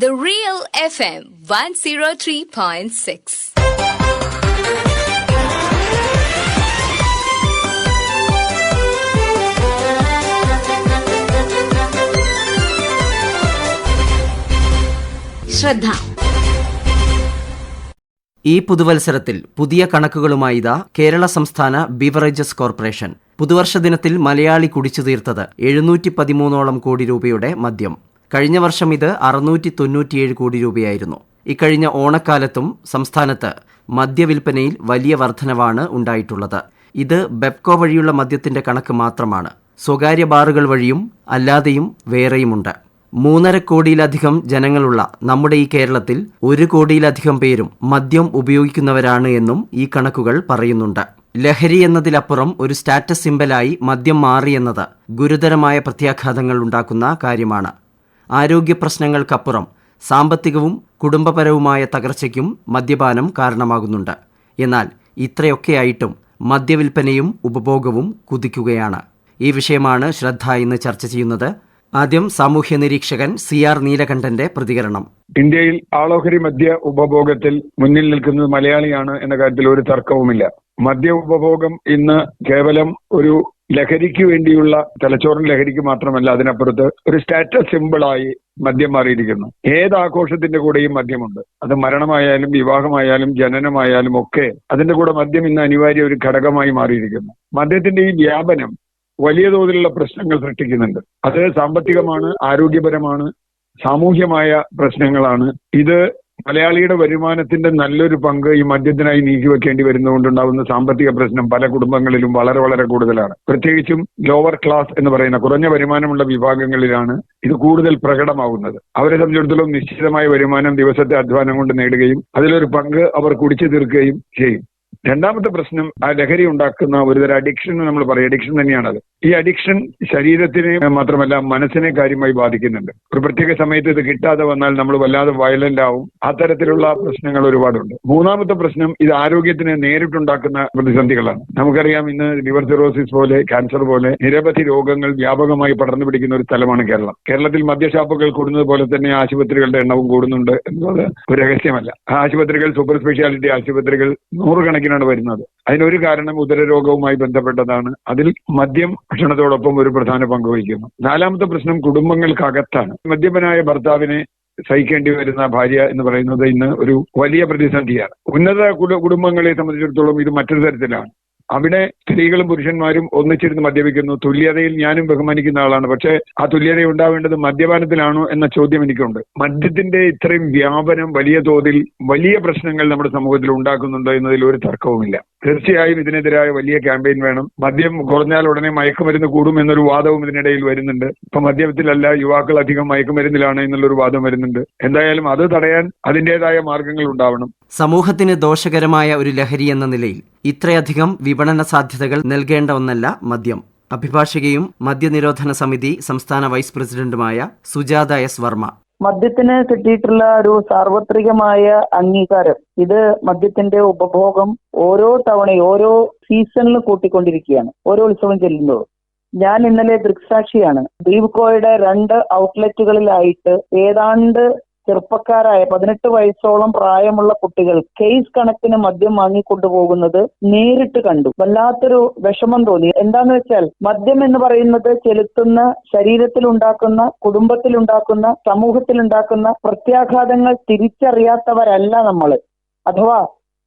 The Real FM 103.6. ശ്രദ്ധ. ഈ പുതുവത്സരത്തിൽ പുതിയ കണക്കുകളുമായി ഇതാ കേരള സംസ്ഥാന ബീവറേജസ് കോർപ്പറേഷൻ. പുതുവർഷ ദിനത്തിൽ മലയാളി കുടിച്ചു തീർത്തത് 713 കോടി രൂപയുടെ മദ്യം. കഴിഞ്ഞ വർഷം ഇത് 697 കോടി രൂപയായിരുന്നു. ഇക്കഴിഞ്ഞ ഓണക്കാലത്തും സംസ്ഥാനത്ത് മദ്യവിൽപ്പനയിൽ വലിയ വർധനവാണ് ഉണ്ടായിട്ടുള്ളത്. ഇത് ബെപ്കോ വഴിയുള്ള മദ്യത്തിന്റെ കണക്ക് മാത്രമാണ്. സ്വകാര്യ ബാറുകൾ വഴിയും അല്ലാതെയും വേറെയുമുണ്ട്. 3.5 കോടിയിലധികം ജനങ്ങളുള്ള നമ്മുടെ ഈ കേരളത്തിൽ 1 കോടിയിലധികം പേരും മദ്യം ഉപയോഗിക്കുന്നവരാണ് എന്നും ഈ കണക്കുകൾ പറയുന്നുണ്ട്. ലഹരി എന്നതിലപ്പുറം ഒരു സ്റ്റാറ്റസ് സിംബലായി മദ്യം മാറിയെന്നത് ഗുരുതരമായ പ്രത്യാഘാതങ്ങൾ ഉണ്ടാക്കുന്ന കാര്യമാണ്. ആരോഗ്യ പ്രശ്നങ്ങൾക്കപ്പുറം സാമ്പത്തികവും കുടുംബപരവുമായ തകർച്ചയ്ക്കും മദ്യപാനം കാരണമാകുന്നുണ്ട്. എന്നാൽ ഇത്രയൊക്കെയായിട്ടും മദ്യവിൽപ്പനയും ഉപഭോഗവും കുതിക്കുകയാണ്. ഈ വിഷയമാണ് ശ്രദ്ധ ഇന്ന് ചർച്ച ചെയ്യുന്നത്. ആദ്യം സാമൂഹ്യ നിരീക്ഷകൻ CR നീലകണ്ഠന്റെ പ്രതികരണം. ഇന്ത്യയിൽ ആളോഹരി മദ്യ ഉപഭോഗത്തിൽ മുന്നിൽ നിൽക്കുന്നത് മലയാളിയാണ് എന്ന കാര്യത്തിൽ ഒരു തർക്കവുമില്ല. മദ്യ ഉപഭോഗം ഇന്ന് കേവലം ഒരു ലഹരിക്ക് വേണ്ടിയുള്ള തലച്ചോറിന് ലഹരിക്ക് മാത്രമല്ല, അതിനപ്പുറത്ത് ഒരു സ്റ്റാറ്റസ് സിമ്പിളായി മദ്യം മാറിയിരിക്കുന്നു. ഏത് ആഘോഷത്തിന്റെ കൂടെയും മദ്യമുണ്ട്. അത് മരണമായാലും വിവാഹമായാലും ജനനമായാലും ഒക്കെ അതിന്റെ കൂടെ മദ്യം ഇന്ന് അനിവാര്യ ഒരു ഘടകമായി മാറിയിരിക്കുന്നു. മദ്യത്തിന്റെ ഈ വ്യാപനം വലിയ തോതിലുള്ള പ്രശ്നങ്ങൾ സൃഷ്ടിക്കുന്നുണ്ട്. അത് സാമ്പത്തികമാണ്, ആരോഗ്യപരമാണ്, സാമൂഹ്യമായ പ്രശ്നങ്ങളാണ്. ഇത് മലയാളിയുടെ വരുമാനത്തിന്റെ നല്ലൊരു പങ്ക് ഈ മദ്യത്തിനായി നീക്കിവെക്കേണ്ടി വരുന്നതുകൊണ്ടുണ്ടാകുന്ന സാമ്പത്തിക പ്രശ്നം പല കുടുംബങ്ങളിലും വളരെ വളരെ കൂടുതലാണ്. പ്രത്യേകിച്ചും ലോവർ ക്ലാസ് എന്ന് പറയുന്ന കുറഞ്ഞ വരുമാനമുള്ള വിഭാഗങ്ങളിലാണ് ഇത് കൂടുതൽ പ്രകടമാവുന്നത്. അവരെ സംബന്ധിച്ചിടത്തോളം നിശ്ചിതമായ വരുമാനം ദിവസത്തെ അധ്വാനം കൊണ്ട് നേടുകയും അതിലൊരു പങ്ക് അവർ കുടിച്ചു തീർക്കുകയും ചെയ്യും. രണ്ടാമത്തെ പ്രശ്നം ആ ലഹരി ഉണ്ടാക്കുന്ന ഒരുതരം അഡിക്ഷൻ നമ്മൾ പറയും. അഡിക്ഷൻ തന്നെയാണത്. ഈ അഡിക്ഷൻ ശരീരത്തിനെ മാത്രമല്ല മനസ്സിനെ കാര്യമായി ബാധിക്കുന്നുണ്ട്. ഒരു പ്രത്യേക സമയത്ത് ഇത് കിട്ടാതെ വന്നാൽ നമ്മൾ വല്ലാതെ വയലന്റ് ആവും. അത്തരത്തിലുള്ള പ്രശ്നങ്ങൾ ഒരുപാടുണ്ട്. മൂന്നാമത്തെ പ്രശ്നം ഇത് ആരോഗ്യത്തിന് നേരിട്ടുണ്ടാക്കുന്ന പ്രതിസന്ധികളാണ്. നമുക്കറിയാം, ഇന്ന് ലിവർ സിറോസിസ് പോലെ, ക്യാൻസർ പോലെ നിരവധി രോഗങ്ങൾ വ്യാപകമായി പടർന്നു പിടിക്കുന്ന ഒരു സ്ഥലമാണ് കേരളം. കേരളത്തിൽ മദ്യഷാപ്പുകൾ കൂടുന്നത് പോലെ തന്നെ ആശുപത്രികളുടെ എണ്ണവും കൂടുന്നുണ്ട് എന്നത് ഒരു രഹസ്യമല്ല. ആശുപത്രികൾ, സൂപ്പർ സ്പെഷ്യാലിറ്റി ആശുപത്രികൾ നൂറുകണക്കിനാണ് വരുന്നത്. അതിനൊരു കാരണം ഉദരരോഗവുമായി ബന്ധപ്പെട്ടതാണ്. അതിൽ മദ്യം ഭക്ഷണത്തോടൊപ്പം ഒരു പ്രധാന പങ്ക് വഹിക്കുന്നു. നാലാമത്തെ പ്രശ്നം കുടുംബങ്ങൾക്കകത്താണ്. മദ്യപനായ ഭർത്താവിനെ സഹിക്കേണ്ടി വരുന്ന ഭാര്യ എന്ന് പറയുന്നത് ഇന്ന് ഒരു വലിയ പ്രതിസന്ധിയാണ്. ഉന്നത കുടുംബങ്ങളെ സംബന്ധിച്ചിടത്തോളം ഇത് മറ്റൊരു തരത്തിലാണ്. അവിടെ സ്ത്രീകളും പുരുഷന്മാരും ഒന്നിച്ചിരുന്ന് മദ്യപിക്കുന്നു. തുല്യതയിൽ ഞാനും ബഹുമാനിക്കുന്ന ആളാണ്. പക്ഷേ ആ തുല്യത ഉണ്ടാവേണ്ടത് മദ്യപാനത്തിലാണോ എന്ന ചോദ്യം എനിക്കുണ്ട്. മദ്യത്തിന്റെ ഇത്രയും വ്യാപനം വലിയ തോതിൽ വലിയ പ്രശ്നങ്ങൾ നമ്മുടെ സമൂഹത്തിൽ ഉണ്ടാക്കുന്നുണ്ട് എന്നതിൽ ഒരു തർക്കവുമില്ല. തീർച്ചയായും ഇതിനെതിരായ വലിയ ക്യാമ്പയിൻ വേണം. മദ്യം കുറഞ്ഞാൽ ഉടനെ മയക്കുമരുന്ന് കൂടും എന്നൊരു വാദവും ഇതിനിടയിൽ വരുന്നുണ്ട്. ഇപ്പൊ മദ്യത്തിലല്ല, യുവാക്കൾ അധികം മയക്കുമരുന്നിലാണ് എന്നുള്ളൊരു വാദം വരുന്നുണ്ട്. എന്തായാലും അത് തടയാൻ അതിൻ്റെതായ മാർഗങ്ങൾ ഉണ്ടാവണം. സമൂഹത്തിന് ദോഷകരമായ ഒരു ലഹരി എന്ന നിലയിൽ ഇത്രയധികം വിപണന സാധ്യതകൾ നൽകേണ്ട ഒന്നല്ല മദ്യം. അഭിഭാഷകയും മദ്യനിരോധന സമിതി സംസ്ഥാന വൈസ് പ്രസിഡന്റുമായ സുജാത S. വർമ്മ. മദ്യത്തിന് കിട്ടിയിട്ടുള്ള ഒരു സാർവത്രികമായ അംഗീകാരം, ഇത് മദ്യത്തിന്റെ ഉപഭോഗം ഓരോ തവണയും ഓരോ സീസണിൽ കൂട്ടിക്കൊണ്ടിരിക്കുകയാണ്. ഓരോ ഉത്സവം ചെല്ലുമ്പോഴും. ഞാൻ ഇന്നലെ ദൃക്സാക്ഷിയാണ്. ബീവ്കോയുടെ 2 ഔട്ട്ലെറ്റുകളിലായിട്ട് ഏതാണ്ട് ചെറുപ്പക്കാരായ 18 വയസ്സോളം പ്രായമുള്ള കുട്ടികൾ കേസ് കണക്കിന് മദ്യം വാങ്ങിക്കൊണ്ടുപോകുന്നത് നേരിട്ട് കണ്ടു. വല്ലാത്തൊരു വിഷമം തോന്നി. എന്താന്ന് വെച്ചാൽ മദ്യം എന്ന് പറയുന്നത് ചെലുത്തുന്ന, ശരീരത്തിലുണ്ടാക്കുന്ന, കുടുംബത്തിലുണ്ടാക്കുന്ന, സമൂഹത്തിലുണ്ടാക്കുന്ന പ്രത്യാഘാതങ്ങൾ തിരിച്ചറിയാത്തവരല്ല നമ്മൾ. അഥവാ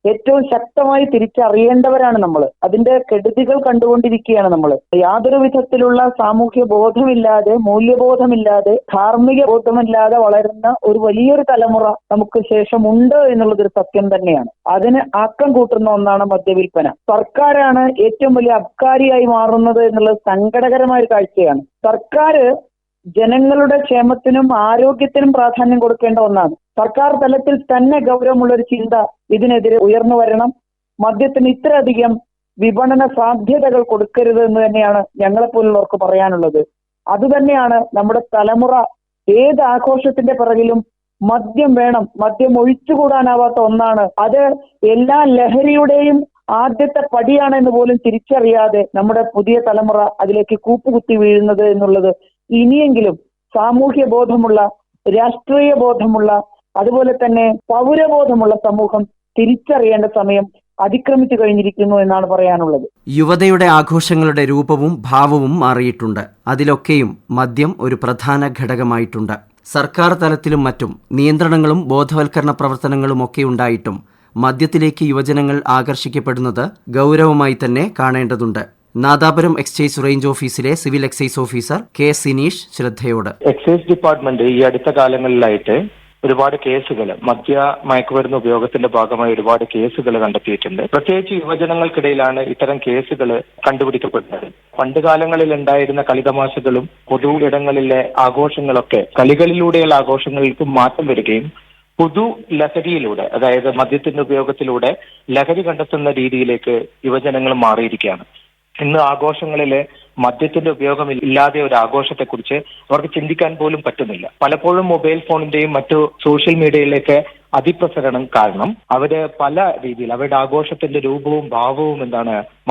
ഏറ്റവും ശക്തമായി തിരിച്ചറിയേണ്ടവരാണ് നമ്മൾ. അതിന്റെ കെടുതികൾ കണ്ടുകൊണ്ടിരിക്കുകയാണ് നമ്മൾ. യാതൊരു വിധത്തിലുള്ള സാമൂഹ്യ ബോധമില്ലാതെ, മൂല്യബോധമില്ലാതെ, ധാർമ്മിക ബോധമില്ലാതെ വളരുന്ന ഒരു വലിയൊരു തലമുറ നമുക്ക് ശേഷമുണ്ട് എന്നുള്ളതൊരു സത്യം തന്നെയാണ്. അതിന് ആക്കം കൂട്ടുന്ന ഒന്നാണ് മദ്യവിൽപ്പന. സർക്കാരാണ് ഏറ്റവും വലിയ അബ്കാരിയായി മാറുന്നത് എന്നുള്ളത് സങ്കടകരമായ ഒരു കാഴ്ചയാണ്. സർക്കാർ ജനങ്ങളുടെ ക്ഷേമത്തിനും ആരോഗ്യത്തിനും പ്രാധാന്യം കൊടുക്കേണ്ട ഒന്നാണ്. സർക്കാർ തലത്തിൽ തന്നെ ഗൗരവമുള്ള ഒരു ചിന്ത ഇതിനെതിരെ ഉയർന്നു വരണം. മദ്യത്തിന് ഇത്രയധികം വിപണന സാധ്യതകൾ കൊടുക്കരുത് എന്ന് തന്നെയാണ് ഞങ്ങളെപ്പോലുള്ളവർക്ക് പറയാനുള്ളത്. അതുതന്നെയാണ് നമ്മുടെ തലമുറ ഏത് ആഘോഷത്തിന്റെ പിറകിലും മദ്യം വേണം, മദ്യം ഒഴിച്ചുകൂടാനാവാത്ത ഒന്നാണ്. അത് എല്ലാ ലഹരിയുടെയും ആദ്യത്തെ പടിയാണെന്ന് പോലും തിരിച്ചറിയാതെ നമ്മുടെ പുതിയ തലമുറ അതിലേക്ക് കൂപ്പുകുത്തി വീഴുന്നത് എന്നുള്ളത് ഇനിയെങ്കിലും സാമൂഹ്യ ബോധമുള്ള രാഷ്ട്രീയ ബോധമുള്ള അതുപോലെ തന്നെ പൗരബോധമുള്ള സമൂഹം തിരിച്ചറിയേണ്ട സമയം അതിക്രമിച്ചു കഴിഞ്ഞിരിക്കുന്നു എന്നാണ് പറയാനുള്ളത്. യുവതയുടെ ആഘോഷങ്ങളുടെ രൂപവും ഭാവവും മാറിയിട്ടുണ്ട്. അതിലൊക്കെയും മദ്യം ഒരു പ്രധാന ഘടകമായിട്ടുണ്ട്. സർക്കാർ തലത്തിലും മറ്റും നിയന്ത്രണങ്ങളും ബോധവൽക്കരണ പ്രവർത്തനങ്ങളുമൊക്കെ ഉണ്ടായിട്ടും മദ്യത്തിലേക്ക് യുവജനങ്ങൾ ആകർഷിക്കപ്പെടുന്നത് ഗൗരവമായി തന്നെ കാണേണ്ടതുണ്ട്. നാദാപുരം എക്സൈസ് റേഞ്ച് ഓഫീസിലെ civil excise officer K Sineesh ശ്രദ്ധയോട്. എക്സൈസ് ഡിപ്പാർട്ട്മെന്റ് ഈ അടുത്ത കാലങ്ങളിലായിട്ട് ഒരുപാട് കേസുകൾ മയക്കുമരുന്ന് ഉപയോഗത്തിന്റെ ഭാഗമായി ഒരുപാട് കേസുകൾ കണ്ടെത്തിയിട്ടുണ്ട്. പ്രത്യേകിച്ച് യുവജനങ്ങൾക്കിടയിലാണ് ഇത്തരം കേസുകൾ കണ്ടുപിടിക്കപ്പെടുന്നത്. പണ്ട് കാലങ്ങളിൽ ഉണ്ടായിരുന്ന കളിതമാശകളും പൊതു ഇടങ്ങളിലെ ആഘോഷങ്ങളൊക്കെ കളികളിലൂടെയുള്ള ആഘോഷങ്ങൾക്ക് മാറ്റം വരികയും പുതു ലഹരിയിലൂടെ, അതായത് മദ്യത്തിന്റെ ഉപയോഗത്തിലൂടെ ലഹരി കണ്ടെത്തുന്ന രീതിയിലേക്ക് യുവജനങ്ങൾ മാറിയിരിക്കുകയാണ്. ഇന്ന് ആഘോഷങ്ങളിലെ മദ്യത്തിന്റെ ഉപയോഗം ഇല്ലാതെ ഒരു ആഘോഷത്തെക്കുറിച്ച് അവർക്ക് ചിന്തിക്കാൻ പോലും പറ്റുന്നില്ല. പലപ്പോഴും മൊബൈൽ ഫോണിന്റെയും മറ്റു സോഷ്യൽ മീഡിയയിലേക്ക് അതിപ്രസരണം കാരണം അവര് പല രീതിയിൽ അവരുടെ ആഘോഷത്തിന്റെ രൂപവും ഭാവവും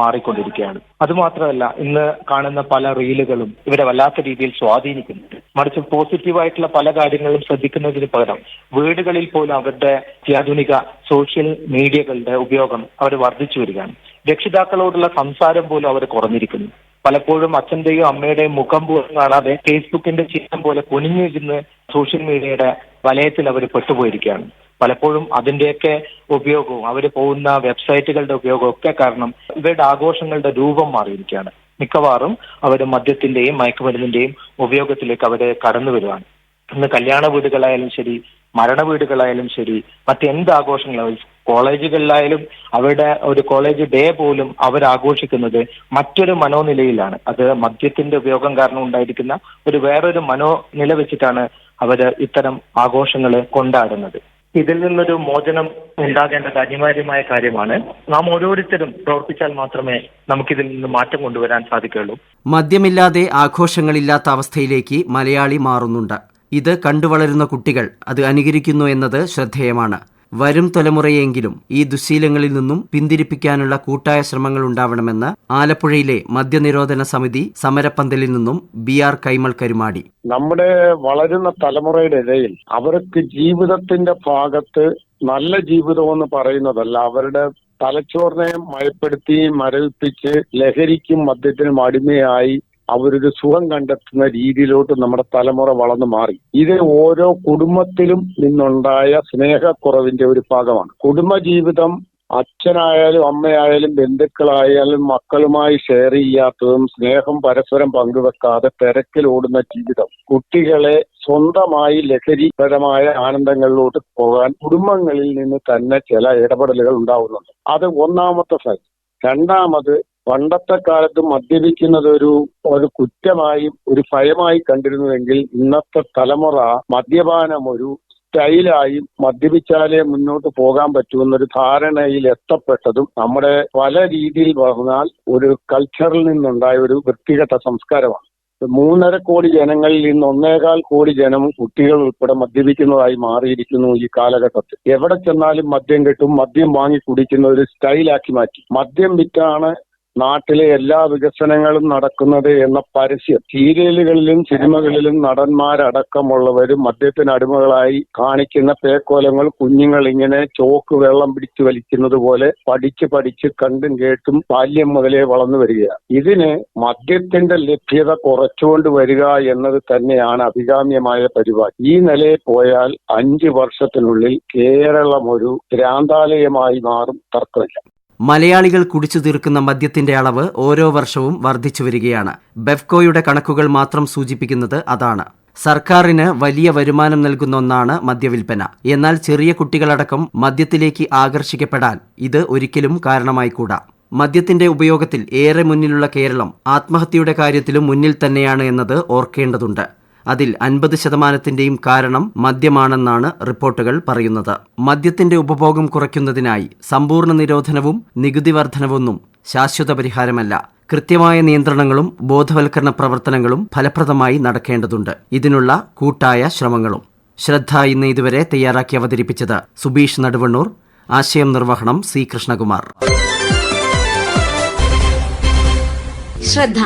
മാറിക്കൊണ്ടിരിക്കുകയാണ്. അതുമാത്രമല്ല, ഇന്ന് കാണുന്ന പല റീലുകളും ഇവരെ വല്ലാത്ത രീതിയിൽ സ്വാധീനിക്കുന്നുണ്ട്. മറിച്ച് പോസിറ്റീവായിട്ടുള്ള പല കാര്യങ്ങളും ശ്രദ്ധിക്കുന്നതിന് പകരം വീടുകളിൽ പോലും അവരുടെ അത്യാധുനിക സോഷ്യൽ മീഡിയകളുടെ ഉപയോഗം അവർ വർദ്ധിച്ചു വരികയാണ്. രക്ഷിതാക്കളോടുള്ള സംസാരം പോലും അവർ കുറഞ്ഞിരിക്കുന്നു. പലപ്പോഴും അച്ഛന്റെയും അമ്മയുടെയും മുഖം പോലും കാണാതെ ഫേസ്ബുക്കിന്റെ ചിത്രം പോലെ കുനിഞ്ഞിരുന്ന് സോഷ്യൽ മീഡിയയുടെ വലയത്തിൽ അവർ പെട്ടുപോയിരിക്കുകയാണ്. പലപ്പോഴും അതിന്റെയൊക്കെ ഉപയോഗവും അവർ പോകുന്ന വെബ്സൈറ്റുകളുടെ ഉപയോഗവും ഒക്കെ കാരണം ഇവരുടെ ആഘോഷങ്ങളുടെ രൂപം മാറിയിരിക്കുകയാണ്. മിക്കവാറും അവർ മദ്യത്തിന്റെയും മയക്കുമരുന്നിന്റെയും ഉപയോഗത്തിലേക്ക് അവർ കടന്നു വരുവാണ്. ഇന്ന് കല്യാണ വീടുകളായാലും ശരി, മരണ വീടുകളായാലും ശരി, മറ്റെന്ത് ആഘോഷങ്ങളായാലും, കോളേജുകളിലായാലും അവരുടെ ഒരു കോളേജ് ഡേ പോലും അവരാഘോഷിക്കുന്നത് മറ്റൊരു മനോനിലയിലാണ്. അത് മദ്യത്തിന്റെ ഉപയോഗം കാരണം ഉണ്ടായിരിക്കുന്ന വേറൊരു മനോനില വെച്ചിട്ടാണ് അവര് ഇത്തരം ആഘോഷങ്ങൾ കൊണ്ടാടുന്നത്. ഇതിൽ നിന്നൊരു മോചനം ഉണ്ടാകേണ്ടത് അനിവാര്യമായ കാര്യമാണ്. നാം ഓരോരുത്തരും പ്രവർത്തിച്ചാൽ മാത്രമേ നമുക്കിതിൽ നിന്ന് മാറ്റം കൊണ്ടുവരാൻ സാധിക്കുകയുള്ളൂ. മദ്യമില്ലാതെ ആഘോഷങ്ങളില്ലാത്ത അവസ്ഥയിലേക്ക് മലയാളി മാറുന്നുണ്ട്. ഇത് കണ്ടുവളരുന്ന കുട്ടികൾ അത് അനുകരിക്കുന്നു എന്നത് ശ്രദ്ധേയമാണ്. വരും തലമുറയെങ്കിലും ഈ ദുശ്ശീലങ്ങളിൽ നിന്നും പിന്തിരിപ്പിക്കാനുള്ള കൂട്ടായ ശ്രമങ്ങൾ ഉണ്ടാവണമെന്ന് ആലപ്പുഴയിലെ മദ്യനിരോധന സമിതി സമരപ്പന്തലിൽ നിന്നും BR കൈമൾ കരുമാടി. നമ്മുടെ വളരുന്ന തലമുറയുടെ ഇടയിൽ അവർക്ക് ജീവിതത്തിന്റെ ഭാഗത്ത് നല്ല ജീവിതം എന്ന് പറയുന്നതല്ല, അവരുടെ തലച്ചോറിനെ മയപ്പെടുത്തി മരവിപ്പിച്ച് ലഹരിക്കും മദ്യത്തിനും അടിമയായി അവരൊരു സുഖം കണ്ടെത്തുന്ന രീതിയിലോട്ട് നമ്മുടെ തലമുറ വളർന്നു മാറി. ഇത് ഓരോ കുടുംബത്തിലും നിന്നുണ്ടായ സ്നേഹക്കുറവിന്റെ ഒരു ഭാഗമാണ്. കുടുംബജീവിതം അച്ഛനായാലും അമ്മയായാലും ബന്ധുക്കളായാലും മക്കളുമായി ഷെയർ ചെയ്യാത്തതും സ്നേഹം പരസ്പരം പങ്കുവെക്കാതെ തിരക്കിലോടുന്ന ജീവിതം കുട്ടികളെ സ്വന്തമായി ലഹരിപരമായ ആനന്ദങ്ങളിലോട്ട് പോകാൻ കുടുംബങ്ങളിൽ നിന്ന് തന്നെ ചില ഇടപെടലുകൾ ഉണ്ടാവുന്നുണ്ട്. അത് ഒന്നാമത്തെ സൈഡ്. രണ്ടാമത്, പണ്ടത്തെ കാലത്ത് മദ്യപിക്കുന്നത് ഒരു കുറ്റമായും ഒരു ഭയമായി കണ്ടിരുന്നുവെങ്കിൽ ഇന്നത്തെ തലമുറ മദ്യപാനം ഒരു സ്റ്റൈലായും മദ്യപിച്ചാലേ മുന്നോട്ട് പോകാൻ പറ്റുമെന്നൊരു ധാരണയിൽ എത്തപ്പെട്ടതും നമ്മുടെ പല രീതിയിൽ പറഞ്ഞാൽ ഒരു കൾച്ചറിൽ നിന്നുണ്ടായ ഒരു വ്യക്തിഗത സംസ്കാരമാണ്. 3.5 കോടി ജനങ്ങളിൽ നിന്ന് 1.25 കോടി ജനവും കുട്ടികൾ ഉൾപ്പെടെ മദ്യപിക്കുന്നതായി മാറിയിരിക്കുന്നു ഈ കാലഘട്ടത്തിൽ. എവിടെ ചെന്നാലും മദ്യം കിട്ടും. മദ്യം വാങ്ങി കുടിക്കുന്ന ഒരു സ്റ്റൈലാക്കി മാറ്റി. മദ്യം വിറ്റാണ് നാട്ടിലെ എല്ലാ വികസനങ്ങളും നടക്കുന്നത് എന്ന പരസ്യം സീരിയലുകളിലും സിനിമകളിലും നടന്മാരടക്കമുള്ളവരും മദ്യത്തിന് അടിമകളായി കാണിക്കുന്ന പേക്കോലങ്ങൾ കുഞ്ഞുങ്ങൾ ഇങ്ങനെ ചോക്ക് വെള്ളം പിടിച്ചു വലിക്കുന്നത് പോലെ പഠിച്ച് കണ്ടും കേട്ടും ബാല്യം മുതലേ വളർന്നു വരികയാണ്. ഇതിന് മദ്യത്തിന്റെ ലഭ്യത കുറച്ചുകൊണ്ട് വരിക എന്നത് തന്നെയാണ് അഭികാമ്യമായ പരിപാടി. ഈ നിലയിൽ പോയാൽ 5 വർഷത്തിനുള്ളിൽ കേരളം ഒരു ഭ്രാന്താലയമായി മാറും, തർക്കമില്ല. മലയാളികൾ കുടിച്ചു തീർക്കുന്ന മദ്യത്തിന്റെ അളവ് ഓരോ വർഷവും വർദ്ധിച്ചു വരികയാണ്. ബെഫ്കോയുടെ കണക്കുകൾ മാത്രം സൂചിപ്പിക്കുന്നത് അതാണ്. സർക്കാരിന് വലിയ വരുമാനം നൽകുന്ന ഒന്നാണ് മദ്യവിൽപ്പന. എന്നാൽ ചെറിയ കുട്ടികളടക്കം മദ്യത്തിലേക്ക് ആകർഷിക്കപ്പെടാൻ ഇത് ഒരിക്കലും കാരണമായിക്കൂടാ. മദ്യത്തിന്റെ ഉപയോഗത്തിൽ ഏറെ മുന്നിലുള്ള കേരളം ആത്മഹത്യയുടെ കാര്യത്തിലും മുന്നിൽ തന്നെയാണ് എന്നത് ഓർക്കേണ്ടതുണ്ട്. അതിൽ 50% കാരണം മദ്യമാണെന്നാണ് റിപ്പോർട്ടുകൾ പറയുന്നത്. മദ്യത്തിന്റെ ഉപഭോഗം കുറയ്ക്കുന്നതിനായി സമ്പൂർണ്ണ നിരോധനവും നികുതി വർധനവൊന്നും ശാശ്വത പരിഹാരമല്ല. കൃത്യമായ നിയന്ത്രണങ്ങളും ബോധവൽക്കരണ പ്രവർത്തനങ്ങളും ഫലപ്രദമായി നടക്കേണ്ടതുണ്ട്. ഇതിനുള്ള കൂട്ടായ ശ്രമങ്ങളും. ശ്രദ്ധ ഇന്ന് ഇതുവരെ തയ്യാറാക്കി അവതരിപ്പിച്ചത് സുബീഷ് നടുവണ്ണൂർ. ആശയം നിർവഹണം C. കൃഷ്ണകുമാർ. ശ്രദ്ധ.